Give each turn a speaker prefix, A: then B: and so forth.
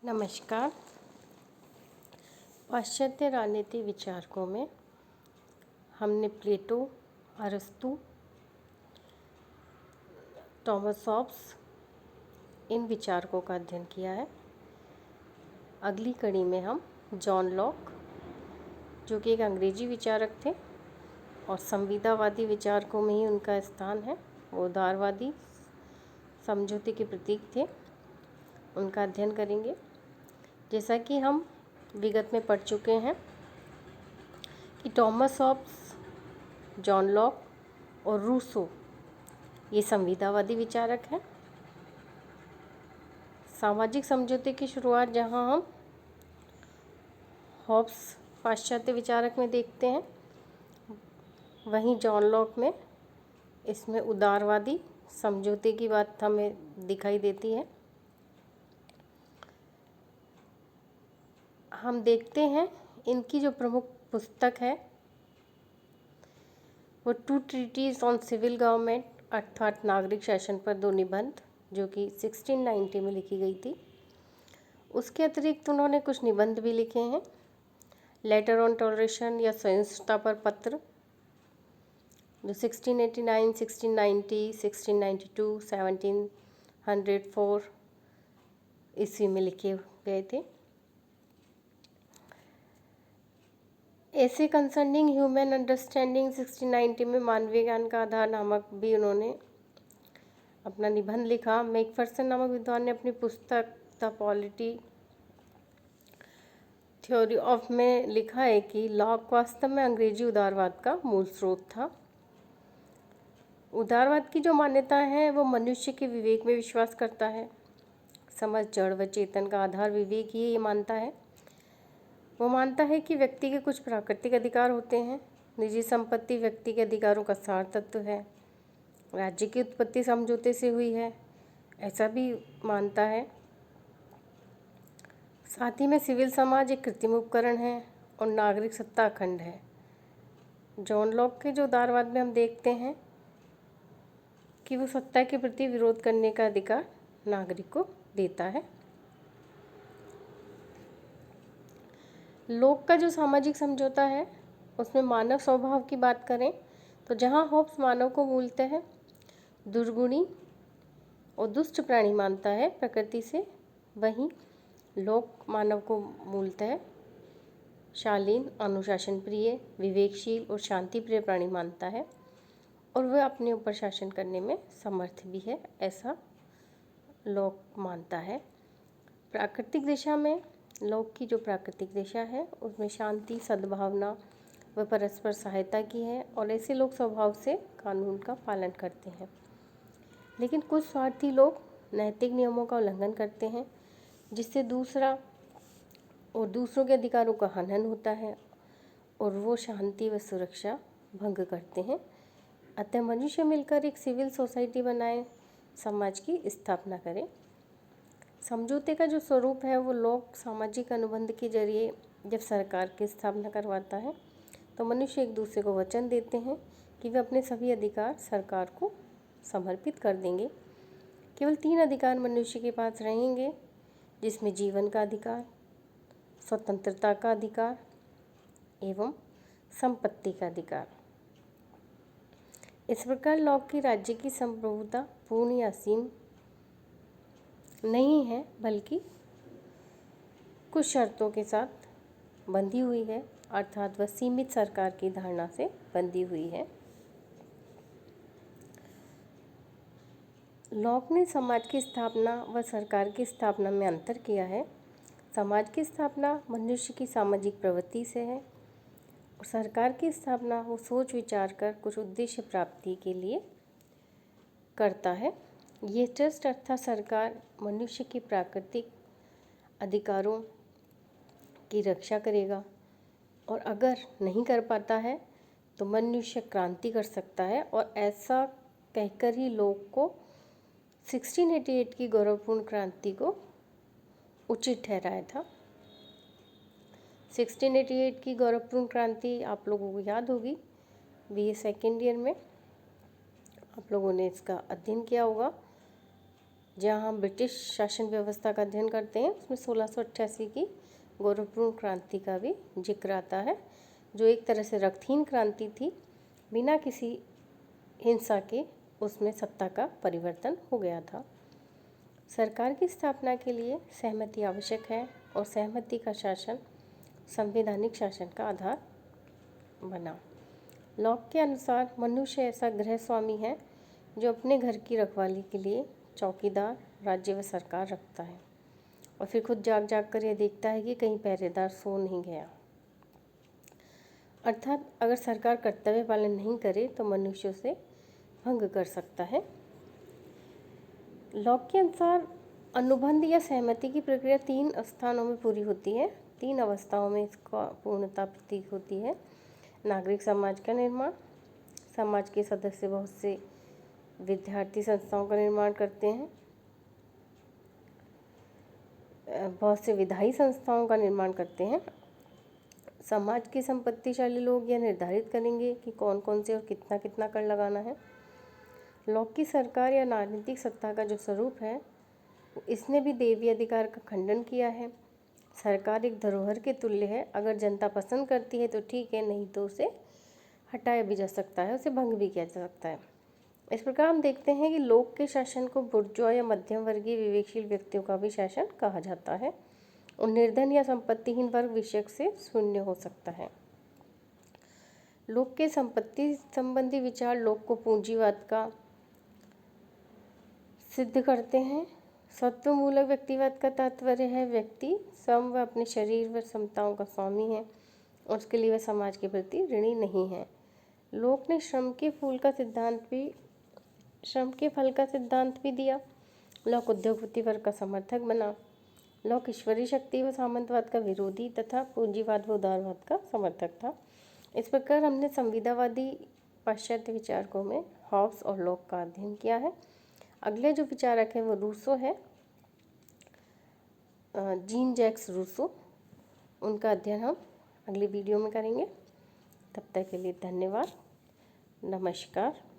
A: नमस्कार। पाश्चात्य राजनीति विचारकों में हमने प्लेटो, अरस्तु, थॉमस हॉब्स इन विचारकों का अध्ययन किया है। अगली कड़ी में हम जॉन लॉक, जो कि एक अंग्रेजी विचारक थे और संविदावादी विचारकों में ही उनका स्थान है, वो उदारवादी समझौते के प्रतीक थे, उनका अध्ययन करेंगे। जैसा कि हम विगत में पढ़ चुके हैं कि थॉमस हॉब्स, जॉन लॉक और रूसो ये संविदावादी विचारक हैं। सामाजिक समझौते की शुरुआत जहां हम हॉब्स पाश्चात्य विचारक में देखते हैं, वहीं जॉन लॉक में इसमें उदारवादी समझौते की बात हमें दिखाई देती है। हम देखते हैं इनकी जो प्रमुख पुस्तक है वो two treatises on civil government अर्थात नागरिक शासन पर 2 निबंध, जो कि 1690 में लिखी गई थी। उसके अतिरिक्त उन्होंने कुछ निबंध भी लिखे हैं। लेटर ऑन टॉलरेशन या सहिष्णुता पर पत्र, जो 1689, 1690, 1692, 1704 ईस्वी में लिखे गए थे। ऐसे कंसर्निंग ह्यूमन अंडरस्टैंडिंग 1690 में मानवीय ज्ञान का आधार नामक भी उन्होंने अपना निबंध लिखा। मैकफर्सन नामक विद्वान ने अपनी पुस्तक द पॉलिटी थ्योरी ऑफ में लिखा है कि लॉक वास्तव में अंग्रेजी उदारवाद का मूल स्रोत था। उदारवाद की जो मान्यता है वो मनुष्य के विवेक में विश्वास करता है। समझ, जड़ व चेतन का आधार विवेक ही ये मानता है। वो मानता है कि व्यक्ति के कुछ प्राकृतिक अधिकार होते हैं। निजी संपत्ति व्यक्ति के अधिकारों का सार तत्व है। राज्य की उत्पत्ति समझौते से हुई है, ऐसा भी मानता है। साथ ही में सिविल समाज एक कृत्रिम उपकरण है और नागरिक सत्ता अखंड है। जॉन लॉक के जो उदारवाद में हम देखते हैं कि वो सत्ता के प्रति विरोध करने का अधिकार नागरिक को देता है। लॉक का जो सामाजिक समझौता है उसमें मानव स्वभाव की बात करें तो जहाँ हॉब्स मानव को मूलतः दुर्गुणी और दुष्ट प्राणी मानता है प्रकृति से, वहीं लॉक मानव को मूलतः शालीन, अनुशासन प्रिय, विवेकशील और शांति प्रिय प्राणी मानता है और वह अपने ऊपर शासन करने में समर्थ भी है, ऐसा लॉक मानता है। प्राकृतिक दिशा में लॉक की जो प्राकृतिक दिशा है उसमें शांति, सद्भावना व परस्पर सहायता की है और ऐसे लोग स्वभाव से कानून का पालन करते हैं। लेकिन कुछ स्वार्थी लोग नैतिक नियमों का उल्लंघन करते हैं, जिससे दूसरों के अधिकारों का हनन होता है और वो शांति व सुरक्षा भंग करते हैं। अतः मनुष्य मिलकर एक सिविल सोसाइटी बनाए, समाज की स्थापना करें। समझौते का जो स्वरूप है वो लोक सामाजिक अनुबंध के जरिए जब सरकार की स्थापना करवाता है तो मनुष्य एक दूसरे को वचन देते हैं कि वे अपने सभी अधिकार सरकार को समर्पित कर देंगे। केवल 3 अधिकार मनुष्य के पास रहेंगे, जिसमें जीवन का अधिकार, स्वतंत्रता का अधिकार एवं संपत्ति का अधिकार। इस प्रकार लॉक की राज्य की संप्रभुता पूर्ण या असीम नहीं है, बल्कि कुछ शर्तों के साथ बंधी हुई है, अर्थात वह सीमित सरकार की धारणा से बंधी हुई है। लॉक ने समाज की स्थापना व सरकार की स्थापना में अंतर किया है। समाज की स्थापना मनुष्य की सामाजिक प्रवृत्ति से है और सरकार की स्थापना वो सोच विचार कर कुछ उद्देश्य प्राप्ति के लिए करता है। ये ट्रस्ट अर्थात सरकार मनुष्य के प्राकृतिक अधिकारों की रक्षा करेगा और अगर नहीं कर पाता है तो मनुष्य क्रांति कर सकता है, और ऐसा कहकर ही लोग को 1688 की गौरवपूर्ण क्रांति को उचित ठहराया था। 1688 की गौरवपूर्ण क्रांति आप लोगों को याद होगी, BA सेकेंड ईयर में आप लोगों ने इसका अध्ययन किया होगा। जहाँ हम ब्रिटिश शासन व्यवस्था का अध्ययन करते हैं, उसमें 1688 की गौरवपूर्ण क्रांति का भी जिक्र आता है, जो एक तरह से रक्तहीन क्रांति थी। बिना किसी हिंसा के उसमें सत्ता का परिवर्तन हो गया था। सरकार की स्थापना के लिए सहमति आवश्यक है और सहमति का शासन संवैधानिक शासन का आधार बना। लॉक के अनुसार मनुष्य ऐसा गृह स्वामी है जो अपने घर की रखवाली के लिए चौकीदार, राज्य व सरकार रखता है और फिर खुद जाग जाग कर यह देखता है कि कहीं पहरेदार सो नहीं गया। अर्थात अगर सरकार कर्तव्य पालन नहीं करे तो मनुष्य उसे भंग कर सकता है। लॉक के अनुसार अनुबंध या सहमति की प्रक्रिया 3 स्थानों में पूरी होती है, 3 अवस्थाओं में इसका पूर्णता प्रतीत होती है। नागरिक समाज का निर्माण, समाज के सदस्य बहुत से विद्यार्थी संस्थाओं का निर्माण करते हैं, बहुत से विधायी संस्थाओं का निर्माण करते हैं। समाज के संपत्तिशाली लोग यह निर्धारित करेंगे कि कौन कौन से और कितना कितना कर लगाना है। लॉक की सरकार या राजनीतिक सत्ता का जो स्वरूप है, इसने भी देवी अधिकार का खंडन किया है। सरकार एक धरोहर के तुल्य है, अगर जनता पसंद करती है तो ठीक है, नहीं तो उसे हटाया भी जा सकता है, उसे भंग भी किया जा सकता है। इस प्रकार हम देखते हैं कि लोक के शासन को बुर्जुआ या मध्यम वर्गीय विवेकशील व्यक्तियों का भी शासन कहा जाता है और निर्धन या संपत्तिहीन वर्ग विषय से शून्य हो सकता है। लोक के संपत्ति संबंधी विचार लोक को पूंजीवाद का सिद्ध करते हैं। सत्वमूलक व्यक्तिवाद का तात्पर्य है व्यक्ति स्वयं व अपने शरीर व क्षमताओं का स्वामी है और उसके लिए वह समाज के प्रति ऋणी नहीं है। लोक ने श्रम के फल का सिद्धांत भी दिया। लोक उद्योगपति वर्ग का समर्थक बना। लोक ईश्वरीय शक्ति व सामंतवाद का विरोधी तथा पूंजीवाद व उदारवाद का समर्थक था। इस प्रकार हमने संविदावादी पाश्चात्य विचारकों में हॉब्स और लॉक का अध्ययन किया है। अगले जो विचारक हैं वो रूसो है, जीन जैक्स रूसो। उनका अध्ययन हम अगली वीडियो में करेंगे। तब तक के लिए धन्यवाद। नमस्कार।